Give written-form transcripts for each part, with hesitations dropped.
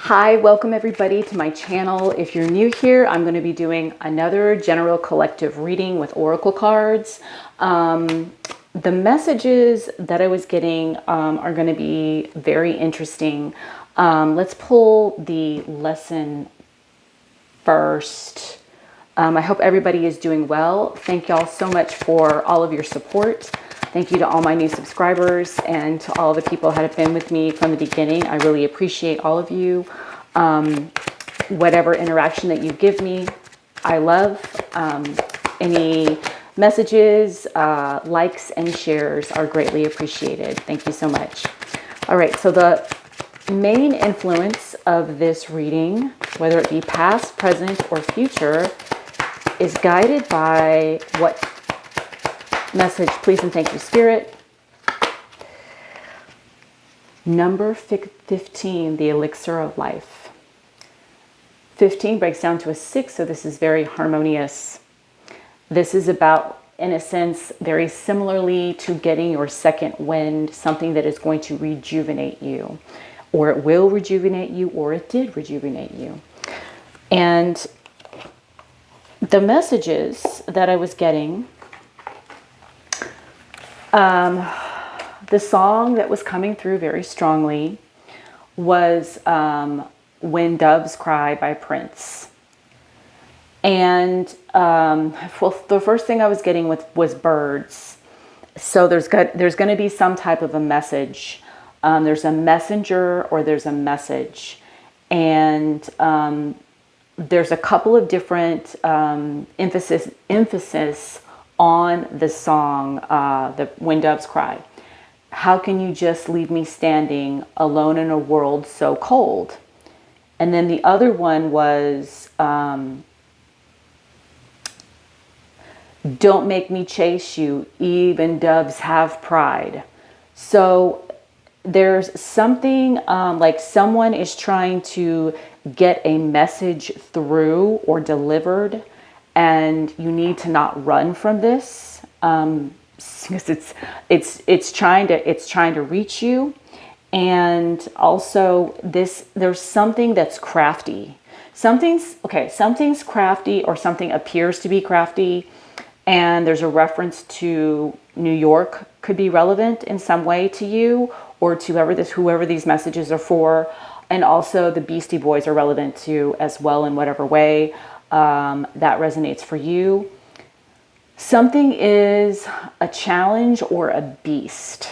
Hi, welcome everybody to my channel. If you're new here, I'm going to be doing another general collective reading with oracle cards. The messages that I was getting are going to be very interesting. Let's pull the lesson first. I hope everybody is doing well. Thank y'all so much for all of your support. Thank you to all my new subscribers and to all the people that have been with me from the beginning. I really appreciate all of you. Whatever interaction that you give me, I love. Any messages, likes, and shares are greatly appreciated. Thank you so much. All right, so the main influence of this reading, whether it be past, present, or future, is guided by what message, please and thank you, Spirit. Number 15, the elixir of life. 15 breaks down to a 6, so this is very harmonious. This is about, in a sense, very similarly to getting your second wind, something that is going to rejuvenate you, or it will rejuvenate you, or it did rejuvenate you. And the messages that I was getting, the song that was coming through very strongly was When Doves Cry by Prince. And well, the first thing I was getting was birds. So there's going to be some type of a message. There's a messenger or there's a message. And there's a couple of different emphasis on the song, the When Doves Cry. How can you just leave me standing alone in a world so cold? And then the other one was, don't make me chase you, even doves have pride. So there's something like someone is trying to get a message through or delivered, and you need to not run from this, because it's trying to reach you. And also there's something that's crafty. Something's crafty, or something appears to be crafty, and there's a reference to New York could be relevant in some way to you, or to whoever these messages are for. And also the Beastie Boys are relevant to as well, in whatever way that resonates for you. Something is a challenge or a beast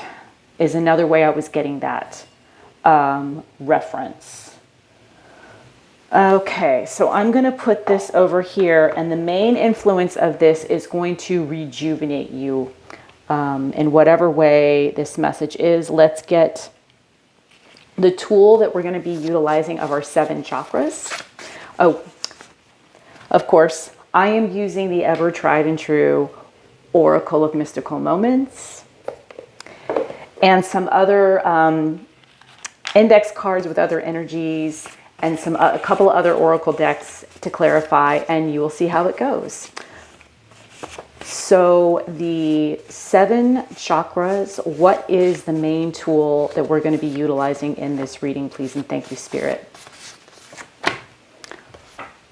is another way I was getting that reference. Okay, so I'm going to put this over here, and the main influence of this is going to rejuvenate you in whatever way this message is. Let's get the tool that we're going to be utilizing of our 7 chakras. Oh, of course, I am using the ever tried and true Oracle of Mystical Moments and some other index cards with other energies, and a couple of other oracle decks to clarify, and you will see how it goes. So the 7 chakras, what is the main tool that we're going to be utilizing in this reading, please and thank you, Spirit?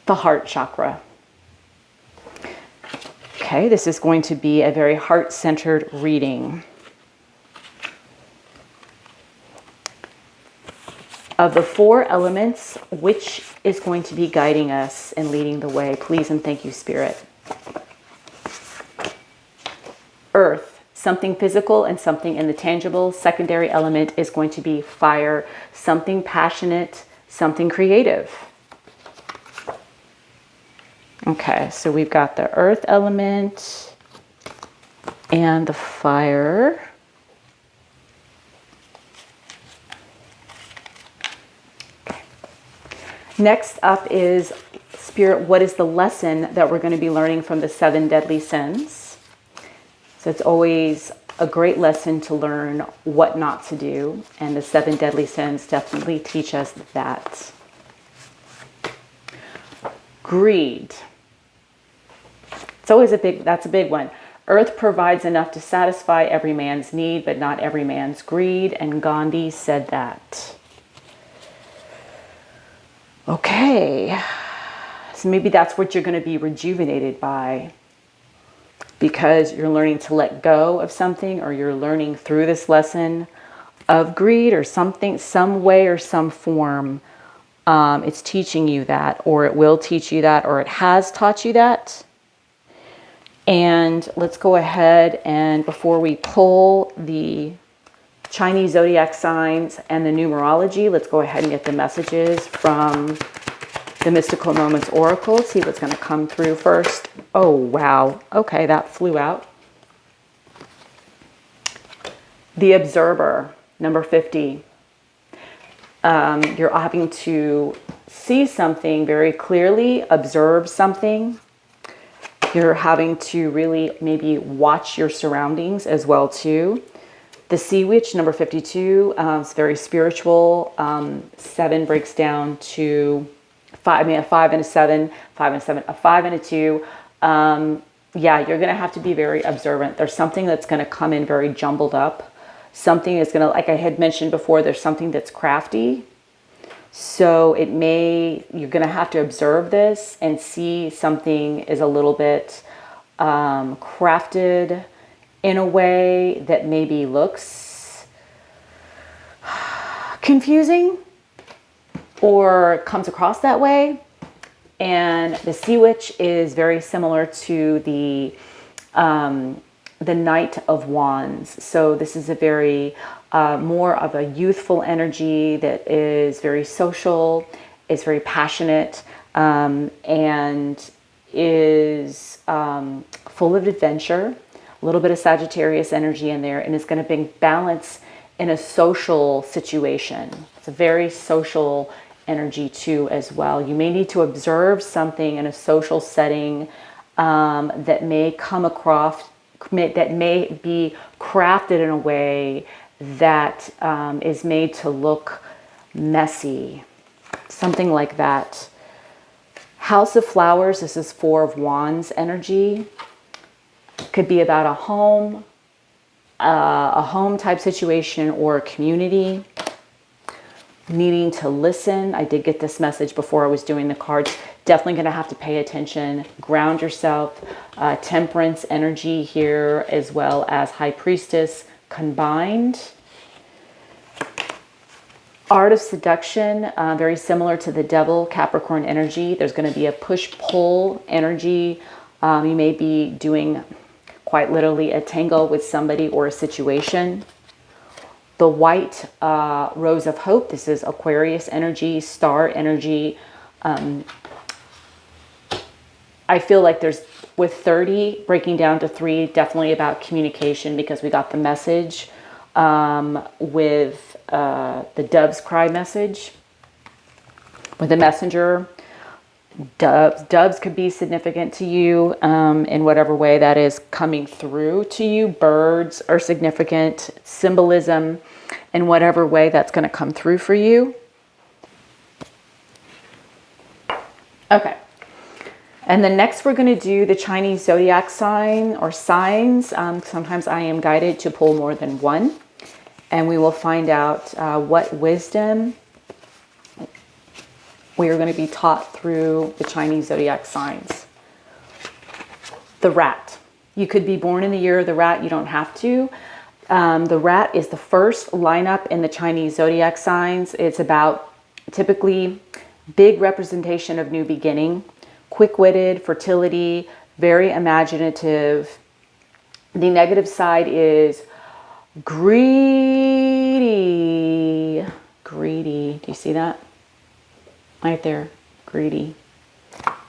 The heart chakra. Okay, this is going to be a very heart-centered reading. Of the 4 elements, which is going to be guiding us and leading the way, please and thank you, Spirit? Earth, something physical and something in the tangible. Secondary element is going to be fire, something passionate, something creative. Okay, so we've got the earth element and the fire. Okay. Next up is, Spirit, what is the lesson that we're going to be learning from the 7 deadly sins? So it's always a great lesson to learn what not to do, and the 7 deadly sins definitely teach us that. Greed. It's always that's a big one. Earth provides enough to satisfy every man's need, but not every man's greed, and Gandhi said that. Okay, so maybe that's what you're going to be rejuvenated by, because you're learning to let go of something, or you're learning through this lesson of greed or something, some way or some form. It's teaching you that, or it will teach you that, or it has taught you that. And let's go ahead and, before we pull the Chinese zodiac signs and the numerology, let's go ahead and get the messages from the Mystical Moments Oracle. See what's going to come through first. Oh, wow. Okay, that flew out. The Observer, number 50. You're having to see something very clearly, observe something. You're having to really maybe watch your surroundings as well too. The Sea Witch, number 52, is very spiritual. 7 breaks down to 5. I mean, a 5 and a 7, 5 and a 7, a 5 and a 2. Yeah, you're going to have to be very observant. There's something that's going to come in very jumbled up. Something is going to, like I had mentioned before, there's something that's crafty. So you're going to have to observe this and see something is a little bit crafted in a way that maybe looks confusing or comes across that way. And the Sea Witch is very similar to the Knight of Wands. So this is a very more of a youthful energy that is very social, is very passionate, and is full of adventure. A little bit of Sagittarius energy in there, and it's going to bring balance in a social situation. It's a very social energy too as well. You may need to observe something in a social setting that may come across, that may be crafted in a way that is made to look messy, something like that. House of Flowers, this is 4 of Wands energy. Could be about a home type situation, or a community. Needing to listen. I did get this message before I was doing the cards. Definitely going to have to pay attention, ground yourself. Temperance energy here, as well as High Priestess combined. Art of Seduction, very similar to the Devil, Capricorn energy. There's going to be a push-pull energy. You may be doing, quite literally, a tango with somebody or a situation. The White Rose of Hope, this is Aquarius energy, star energy. I feel like there's, with 30 breaking down to 3, definitely about communication, because we got the message with the Dove's Cry message with the messenger. Doves could be significant to you in whatever way that is coming through to you. Birds are significant, symbolism in whatever way that's going to come through for you. Okay. And then next we're going to do the Chinese zodiac sign or signs. Sometimes I am guided to pull more than one. And we will find out what wisdom we are going to be taught through the Chinese zodiac signs. The Rat. You could be born in the year of the Rat. You don't have to. The Rat is the first lineup in the Chinese zodiac signs. It's about typically big representation of new beginning, quick-witted, fertility, very imaginative. The negative side is greedy. Greedy. Do you see that? Right there. Greedy.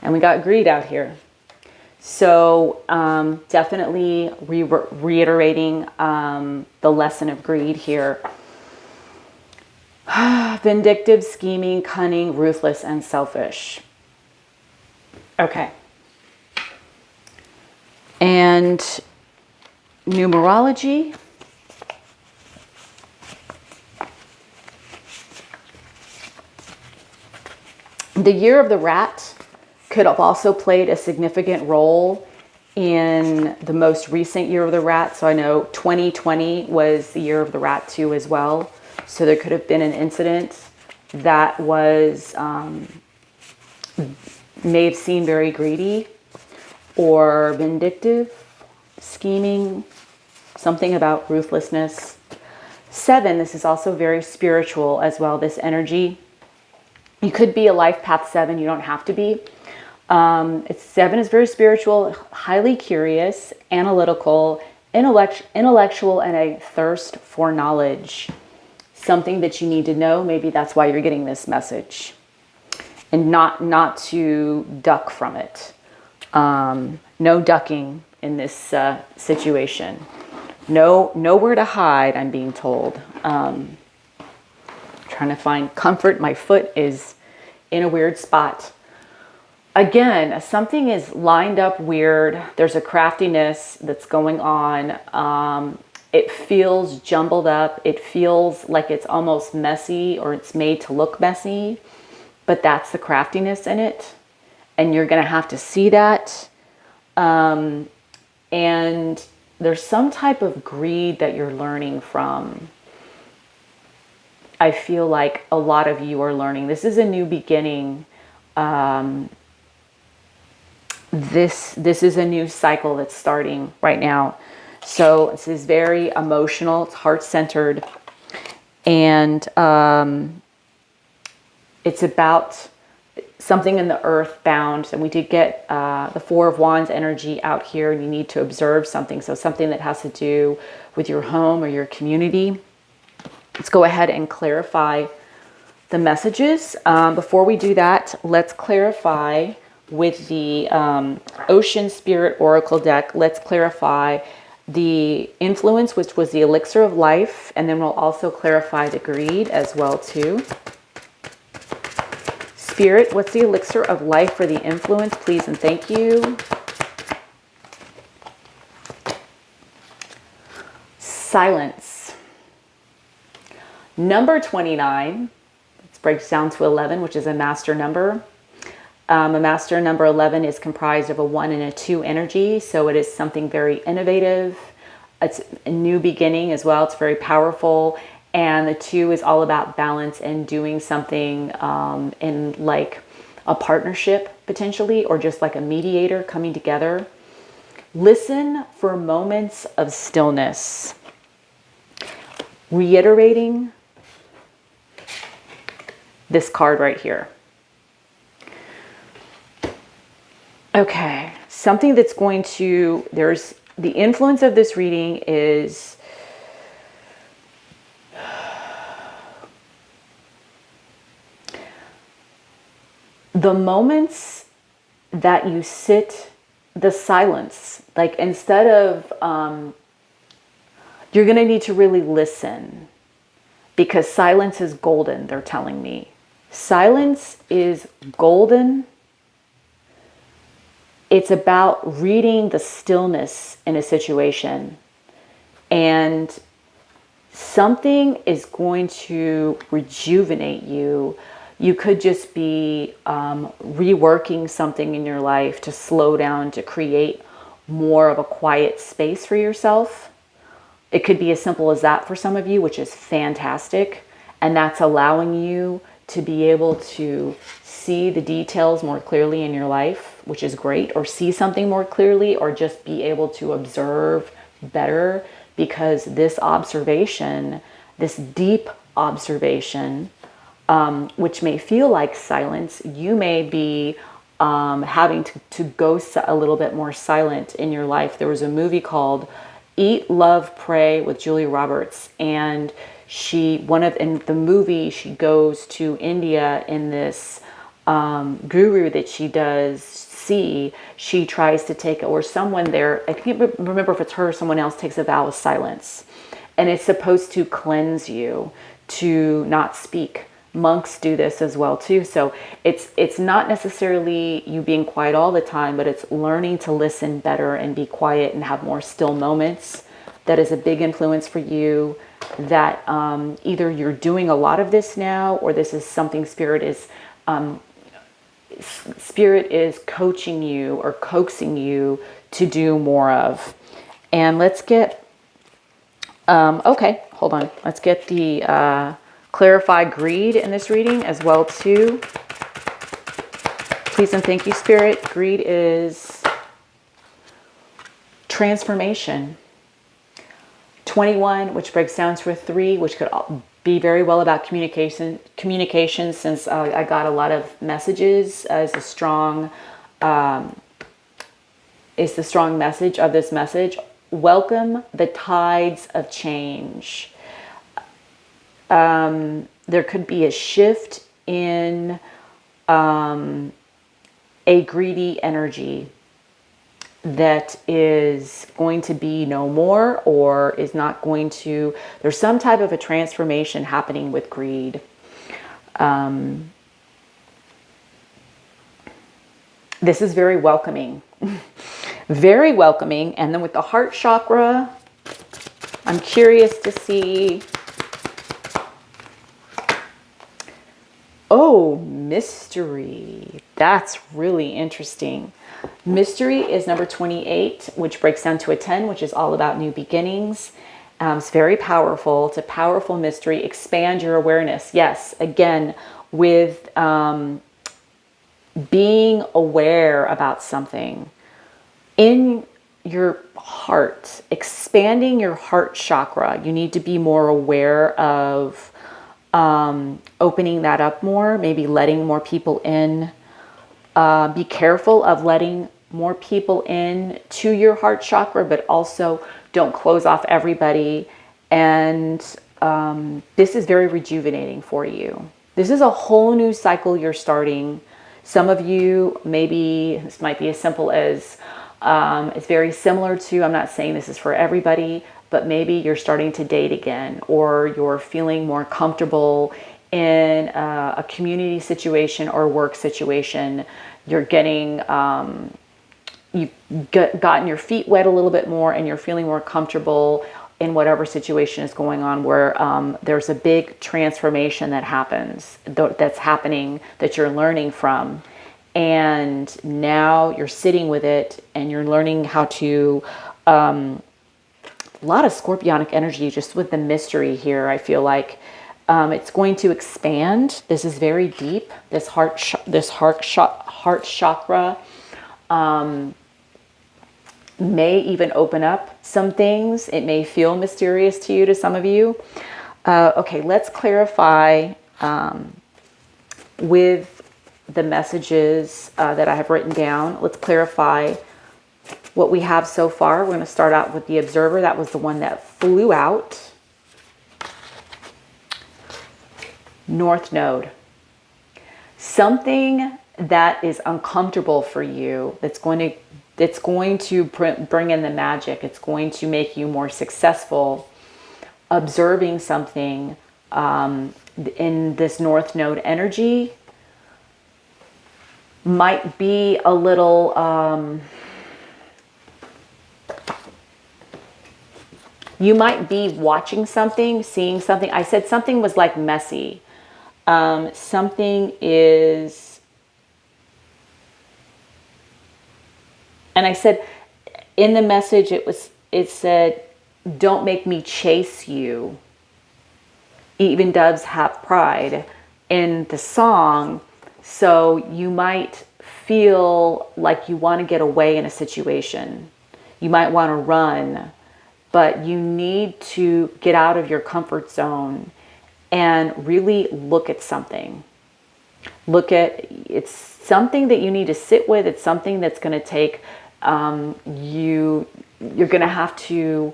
And we got greed out here. So definitely reiterating the lesson of greed here. Vindictive, scheming, cunning, ruthless, and selfish. Okay. And numerology. The year of the Rat could have also played a significant role in the most recent year of the Rat. So I know 2020 was the year of the Rat too as well. So there could have been an incident that was may seem very greedy or vindictive, scheming, something about ruthlessness. 7, this is also very spiritual as well, this energy. You could be a life path 7, you don't have to be. 7 is very spiritual, highly curious, analytical, intellectual, and a thirst for knowledge. Something that you need to know. Maybe that's why you're getting this message. And not to duck from it. No ducking in this situation. Nowhere to hide, I'm being told. Trying to find comfort. My foot is in a weird spot. Again, something is lined up weird. There's a craftiness that's going on. It feels jumbled up. It feels like it's almost messy, or it's made to look messy. But that's the craftiness in it. And you're going to have to see that. And there's some type of greed that you're learning from. I feel like a lot of you are learning. This is a new beginning. This is a new cycle that's starting right now. So this is very emotional. It's heart-centered. And it's about something in the earth-bound. And we did get the 4 of Wands energy out here. And you need to observe something. So something that has to do with your home or your community. Let's go ahead and clarify the messages. Before we do that, let's clarify with the Ocean Spirit Oracle deck. Let's clarify the influence, which was the elixir of life. And then we'll also clarify the greed as well too. Spirit, what's the elixir of life for the influence, please and thank you. Silence. Number 29, it breaks down to 11, which is a master number. A master number 11 is comprised of a 1 and a 2 energy. So it is something very innovative. It's a new beginning as well. It's very powerful. And the 2 is all about balance and doing something in like a partnership potentially, or just like a mediator coming together. Listen for moments of stillness. Reiterating this card right here. Okay, something that's going to, there's the influence of this reading is the moments that you sit, the silence, like instead of, you're going to need to really listen, because silence is golden, they're telling me. Silence is golden. It's about reading the stillness in a situation. And something is going to rejuvenate you. You could just be reworking something in your life to slow down, to create more of a quiet space for yourself. It could be as simple as that for some of you, which is fantastic. And that's allowing you to be able to see the details more clearly in your life, which is great, or see something more clearly, or just be able to observe better, because this observation, this deep observation, which may feel like silence, you may be having to go a little bit more silent in your life. There was a movie called Eat, Love, Pray with Julia Roberts, and in the movie, she goes to India in this guru that she does see. She tries to take, or someone there, I can't remember if it's her or someone else, takes a vow of silence. And it's supposed to cleanse you to not speak. Monks do this as well too. So it's not necessarily you being quiet all the time, but it's learning to listen better and be quiet and have more still moments. That is a big influence for you, that either you're doing a lot of this now, or this is something Spirit is coaching you or coaxing you to do more of. And let's get, okay, hold on. Let's get the clarified greed in this reading as well too. Please and thank you, Spirit. Greed is transformation. 21, which breaks down to a 3, which could be very well about communication, since I got a lot of messages as a strong, is the strong message of this message. Welcome the tides of change. There could be a shift in a greedy energy that is going to be no more, or is not going to, there's some type of a transformation happening with greed. This is very welcoming. Very welcoming. And then with the heart chakra, I'm curious to see, oh, mystery. That's really interesting. Mystery is number 28, which breaks down to a 10, which is all about new beginnings. It's very powerful. It's a powerful mystery. Expand your awareness. Yes, again, with being aware about something in your heart, expanding your heart chakra. You need to be more aware of opening that up more, maybe letting more people in. Be careful of letting more people in to your heart chakra, but also don't close off everybody. And this is very rejuvenating for you. This is a whole new cycle you're starting. Some of you, maybe this might be as simple as, it's very similar to, I'm not saying this is for everybody, but maybe you're starting to date again, or you're feeling more comfortable in a community situation or work situation. You're getting, you've gotten your feet wet a little bit more, and you're feeling more comfortable in whatever situation is going on, where there's a big transformation that happens, that's happening, that you're learning from. And now you're sitting with it, and you're learning how to, a lot of scorpionic energy just with the mystery here. I feel like it's going to expand. This is very deep. This heart chakra may even open up some things. It may feel mysterious to you, to some of you. Okay, let's clarify with the messages that I have written down. Let's clarify what we have so far. We're going to start out with the observer. That was the one that flew out. North Node. Something that is uncomfortable for you, that's going to bring in the magic. It's going to make you more successful. Observing something in this North Node energy might be a little, you might be watching something, seeing something. I said something was like messy. Something is, and I said in the message, it said, don't make me chase you. Even doves have pride in the song. So you might feel like you want to get away in a situation. You might want to run, but you need to get out of your comfort zone and really look at something. It's something that you need to sit with. It's something that's going to take, you're going to have to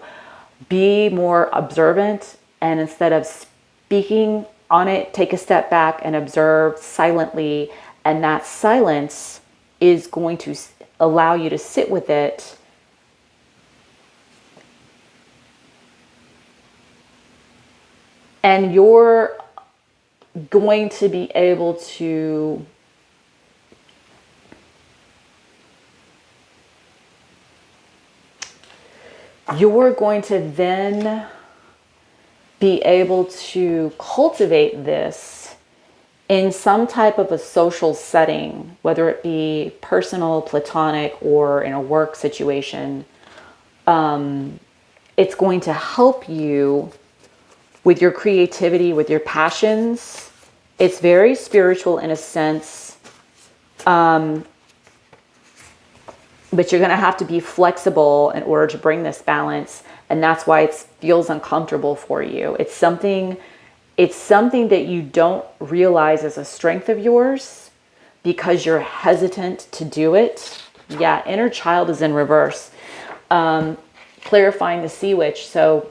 be more observant, and instead of speaking on it, take a step back and observe silently. And that silence is going to allow you to sit with it. And you're going to be able to then be able to cultivate this in some type of a social setting, whether it be personal, platonic, or in a work situation. It's going to help you with your creativity, with your passions. It's very spiritual in a sense. But you're going to have to be flexible in order to bring this balance. And that's why it feels uncomfortable for you. It's something that you don't realize as a strength of yours because you're hesitant to do it. Yeah, inner child is in reverse. Clarifying the sea witch. So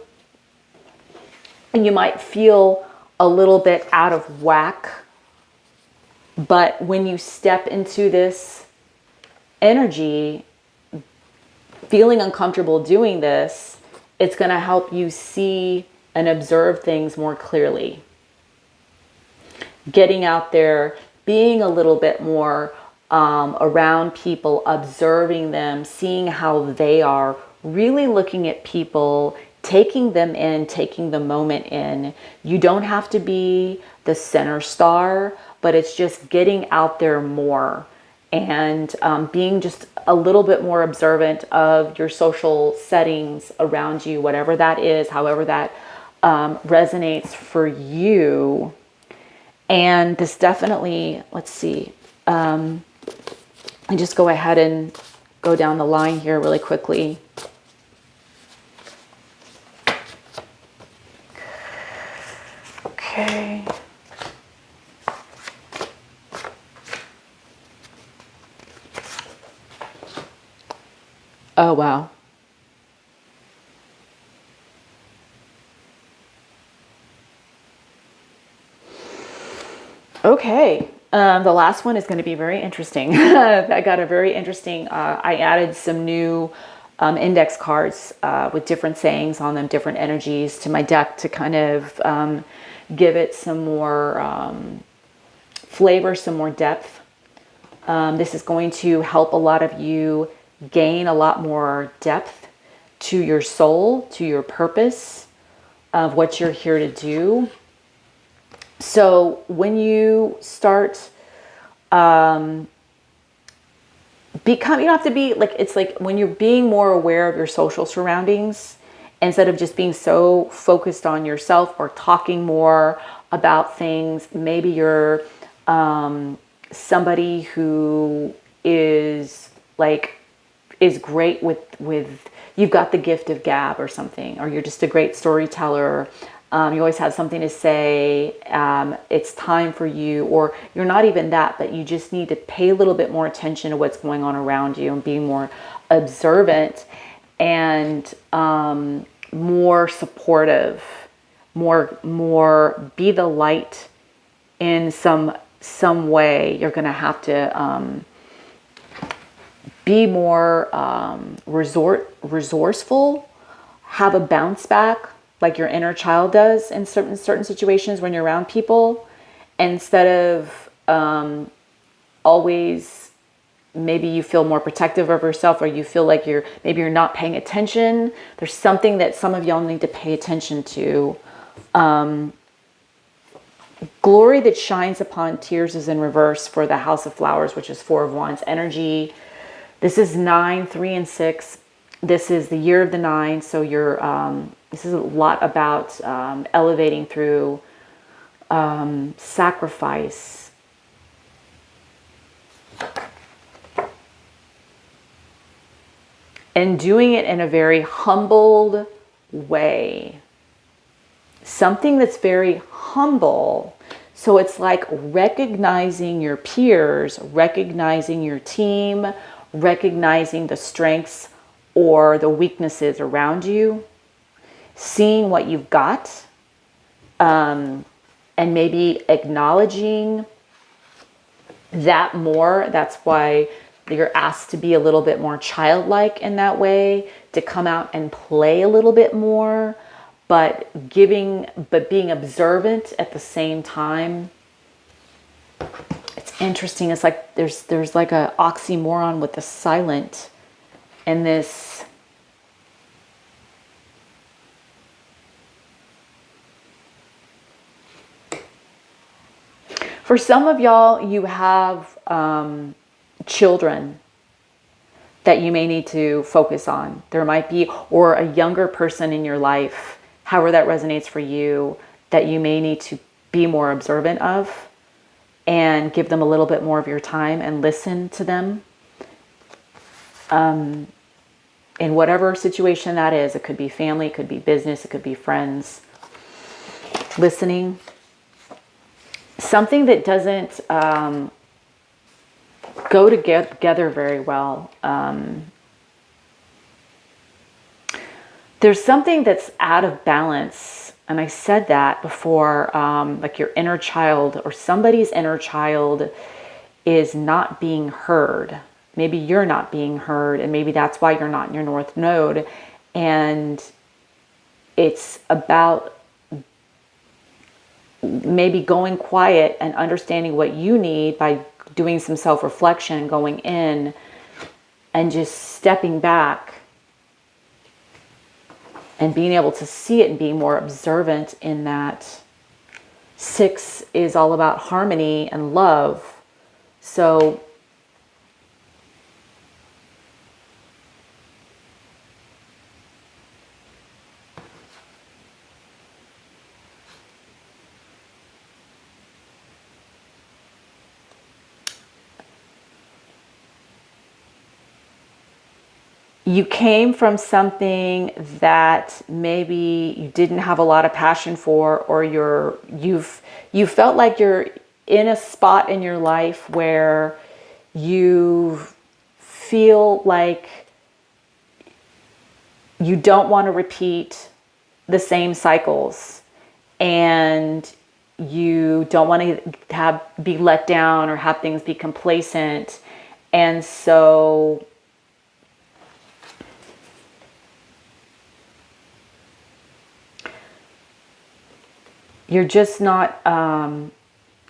you might feel a little bit out of whack, but when you step into this energy, feeling uncomfortable doing this, it's going to help you see and observe things more clearly. Getting out there, being a little bit more around people, observing them, seeing how they are, really looking at people, taking them in, taking the moment in. You don't have to be the center star, but it's just getting out there more and being just a little bit more observant of your social settings around you, whatever that is, however that resonates for you. And this definitely, let's see, and just go ahead and go down the line here really quickly. Okay. Oh, wow. Okay. The last one is going to be very interesting. I got a very interesting, I added some new index cards with different sayings on them, different energies to my deck to kind of give it some more flavor, some more depth. This is going to help a lot of you gain a lot more depth to your soul, to your purpose of what you're here to do. So when you start become, you don't have to be like, it's like when you're being more aware of your social surroundings, instead of just being so focused on yourself or talking more about things, maybe you're somebody who is great with you've got the gift of gab or something, or you're just a great storyteller. You always have something to say. It's time for you, or you're not even that, but you just need to pay a little bit more attention to what's going on around you and be more observant and more supportive, more be the light in some way. You're going to have to be more resourceful, have a bounce back like your inner child does in certain situations when you're around people, instead of always, maybe you feel more protective of yourself, or you feel like maybe you're not paying attention. There's something that some of y'all need to pay attention to. Glory that shines upon tears is in reverse for the House of Flowers, which is 4 of Wands energy. This is 9, 3, and 6. This is the year of the 9. So you're, this is a lot about elevating through sacrifice. And doing it in a very humbled way. Something that's very humble. So it's like recognizing your peers, recognizing your team, recognizing the strengths or the weaknesses around you, seeing what you've got, and maybe acknowledging that more. That's why you're asked to be a little bit more childlike in that way, to come out and play a little bit more, but being observant at the same time. It's interesting. It's like there's like a oxymoron with the silent and this. For some of y'all, you have children that you may need to focus on. There might be, or a younger person in your life, however that resonates for you, that you may need to be more observant of. and give them a little bit more of your time and listen to them. In whatever situation that is, it could be family, it could be business, it could be friends. Listening. Something that doesn't go together very well. There's something that's out of balance. And I said that before, like your inner child or somebody's inner child is not being heard. Maybe you're not being heard, and maybe that's why you're not in your North Node. And it's about maybe going quiet and understanding what you need by doing some self-reflection, going in and just stepping back and being able to see it and being more observant in that. 6 is all about harmony and love. So you came from something that maybe you didn't have a lot of passion for, or you felt like you're in a spot in your life where you feel like you don't want to repeat the same cycles, and you don't want to be let down or have things be complacent. And so you're just not,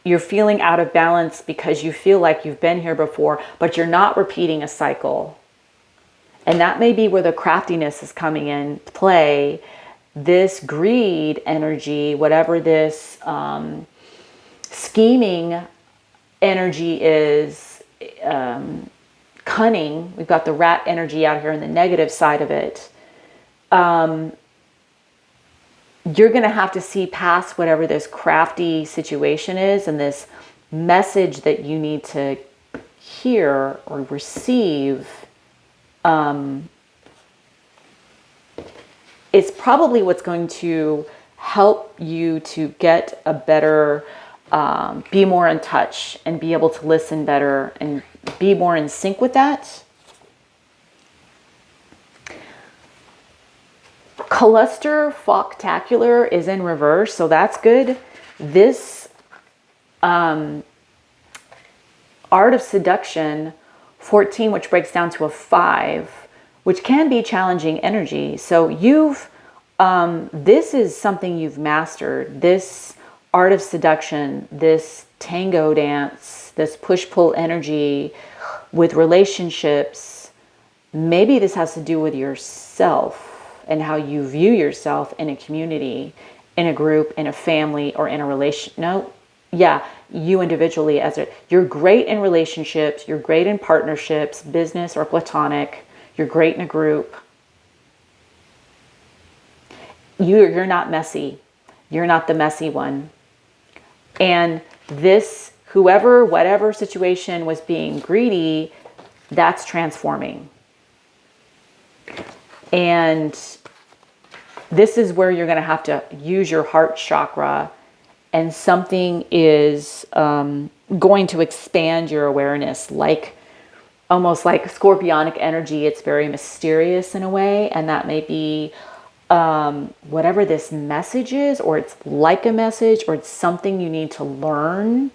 you're feeling out of balance because you feel like you've been here before, but you're not repeating a cycle. And that may be where the craftiness is coming in play. This greed energy, whatever this scheming energy is, cunning. We've got the rat energy out here in the negative side of it. You're going to have to see past whatever this crafty situation is, and this message that you need to hear or receive is probably what's going to help you to get a better, be more in touch and be able to listen better and be more in sync with that. Cluster Foctacular is in reverse, so that's good. This Art of Seduction 14, which breaks down to a 5, which can be challenging energy. So this is something you've mastered. This Art of Seduction, this tango dance, this push-pull energy with relationships. Maybe this has to do with yourself and how you view yourself in a community, in a group, in a family, or in a relation. No, yeah, you individually you're great in relationships, you're great in partnerships, business or platonic, you're great in a group. You're not messy. You're not the messy one. And this, whatever situation was being greedy, that's transforming. And this is where you're going to have to use your heart chakra, and something is going to expand your awareness, like almost like scorpionic energy. It's very mysterious in a way, and that may be whatever this message is, or it's like a message, or it's something you need to learn.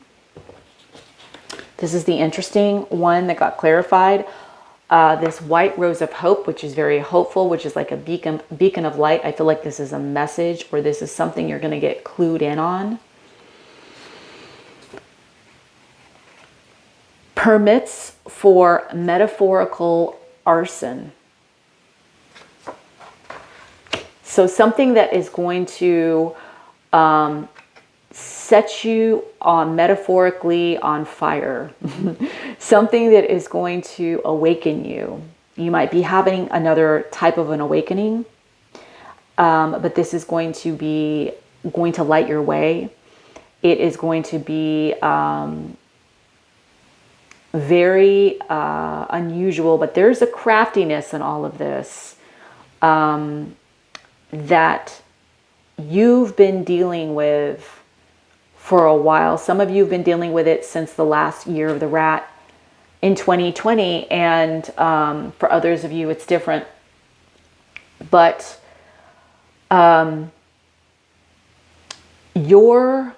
This is the interesting one that got clarified. This white rose of hope, which is very hopeful, which is like a beacon of light. I feel like this is a message, or this is something you're going to get clued in on. Permits for metaphorical arson. So something that is going to set you on metaphorically on fire. Something that is going to awaken you. You might be having another type of an awakening, but this is going to light your way. it is going to be very unusual, but there's a craftiness in all of this that you've been dealing with for a while. Some of you have been dealing with it since the last year of the rat in 2020, and for others of you it's different. But your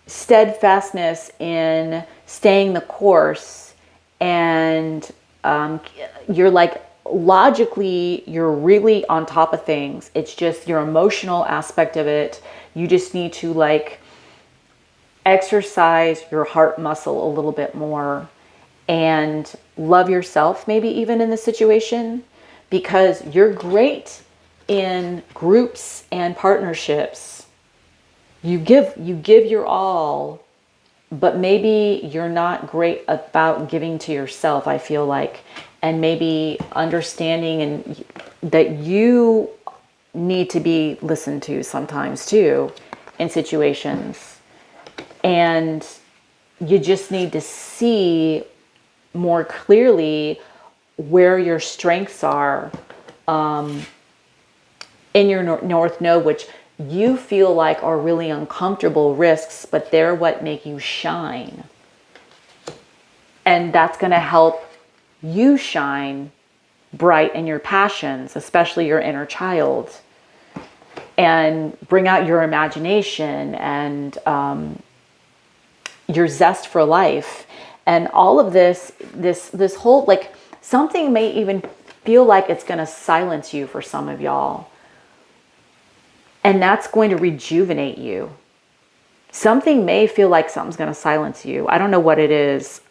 steadfastness in staying the course, and you're like, logically you're really on top of things. It's just your emotional aspect of it. You just need to like exercise your heart muscle a little bit more and love yourself, maybe even in the situation, because you're great in groups and partnerships. You give your all, but maybe you're not great about giving to yourself, I feel like, and maybe understanding and that you need to be listened to sometimes too in situations. And you just need to see more clearly where your strengths are in your North Node, which you feel like are really uncomfortable risks, but they're what make you shine. And that's going to help you shine bright in your passions, especially your inner child, and bring out your imagination and your zest for life. And all of this whole, like, something may even feel like it's going to silence you for some of y'all. And that's going to rejuvenate you. Something may feel like something's going to silence you. I don't know what it is.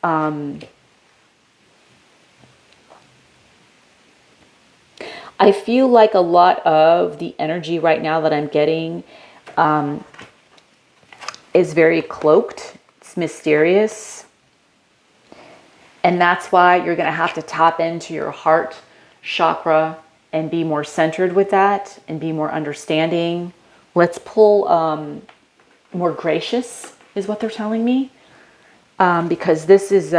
I feel like a lot of the energy right now that I'm getting is very cloaked. It's mysterious. And that's why you're going to have to tap into your heart chakra and be more centered with that and be more understanding. Let's pull more gracious is what they're telling me. Because this is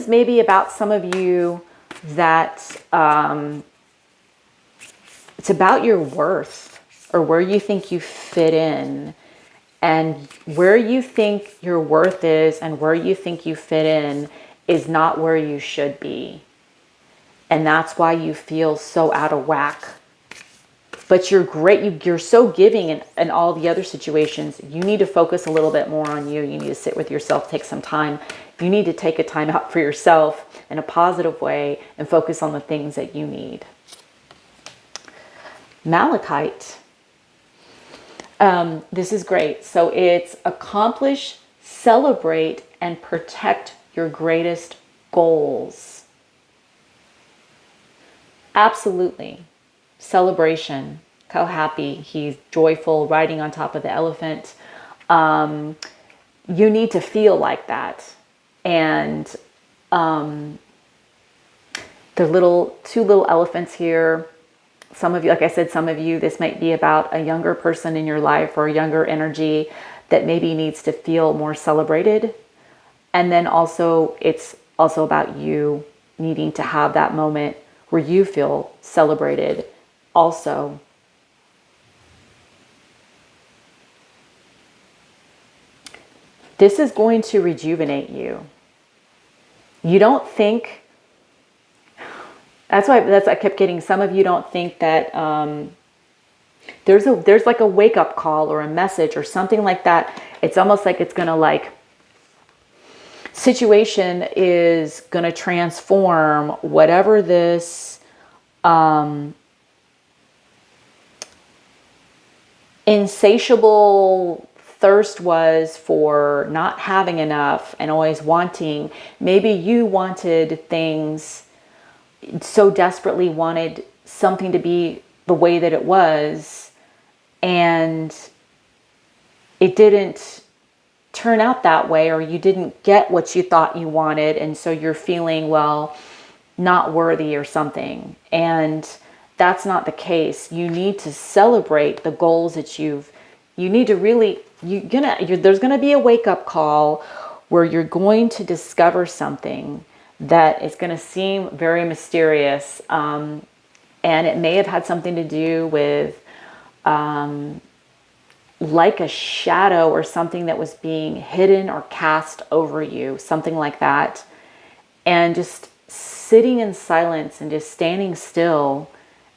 maybe about some of you that it's about your worth or where you think you fit in, and where you think your worth is and where you think you fit in is not where you should be. And that's why you feel so out of whack. But you're great. You're so giving in all the other situations. You need to focus a little bit more on you. You need to sit with yourself, take some time. You need to take a time out for yourself in a positive way and focus on the things that you need. Malachite. This is great. So it's accomplish, celebrate, and protect your greatest goals. Absolutely. Celebration. How happy. He's joyful, riding on top of the elephant. You need to feel like that. And the two little elephants here. Some of you, like I said, some of you, this might be about a younger person in your life or a younger energy that maybe needs to feel more celebrated. And then also, it's also about you needing to have that moment where you feel celebrated also. This is going to rejuvenate you. You don't think, that's why I kept getting, some of you don't think that there's like a wake-up call or a message or something like that. It's almost like it's gonna, like, situation is gonna transform whatever this insatiable thirst was for not having enough and always wanting. Maybe you wanted things so desperately, wanted something to be the way that it was, and it didn't turn out that way, or you didn't get what you thought you wanted, and so you're feeling, well, not worthy or something. And that's not the case. You need to celebrate the goals that you need to really, there's going to be a wake up call where you're going to discover something that is going to seem very mysterious. And it may have had something to do with like a shadow or something that was being hidden or cast over you, something like that. And just sitting in silence and just standing still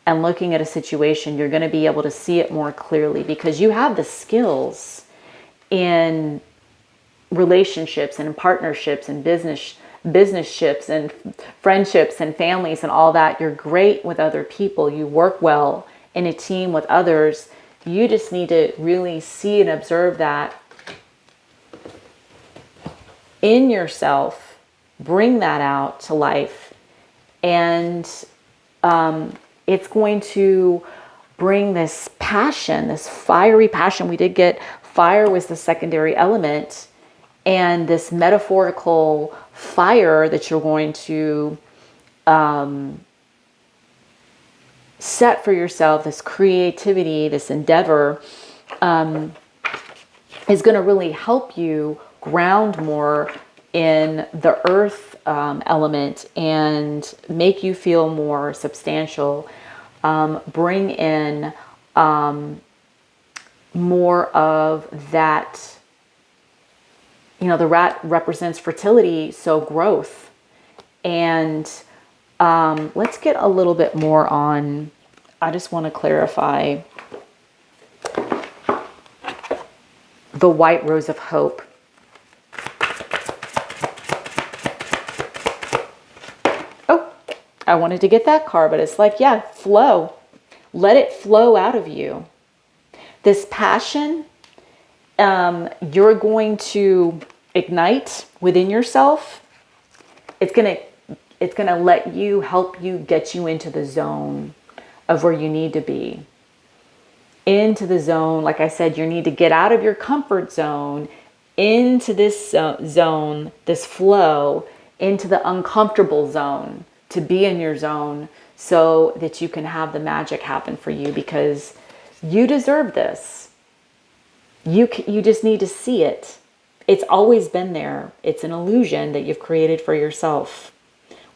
and looking at a situation, you're going to be able to see it more clearly because you have the skills in relationships and partnerships and business-ships and friendships and families and all that. You're great with other people. You work well in a team with others. You just need to really see and observe that in yourself, bring that out to life, and it's going to bring this passion, this fiery passion. We did get fire was the secondary element, and this metaphorical fire that you're going to set for yourself, this creativity, this endeavor, is going to really help you ground more in the earth element and make you feel more substantial, bring in more of that. The rat represents fertility, so growth. And let's get a little bit more on, I just want to clarify the white rose of hope. Oh, I wanted to get that card, but it's like, yeah, flow. Let it flow out of you. This passion, you're going to ignite within yourself. It's going to let you, help you, get you into the zone of where you need to be. Into the zone, like I said, you need to get out of your comfort zone, into this zone, this flow, into the uncomfortable zone, to be in your zone so that you can have the magic happen for you, because you deserve this. You just need to see it. It's always been there. It's an illusion that you've created for yourself.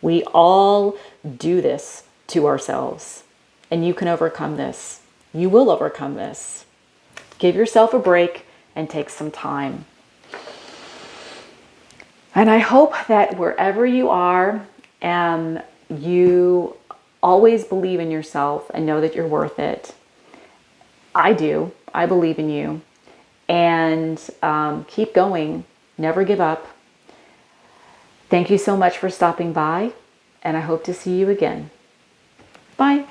We all do this to ourselves, and you can overcome this. You will overcome this. Give yourself a break and take some time. And I hope that wherever you are, you always believe in yourself and know that you're worth it. I do. I believe in you. And keep going. Never give up. Thank you so much for stopping by, and I hope to see you again. Bye.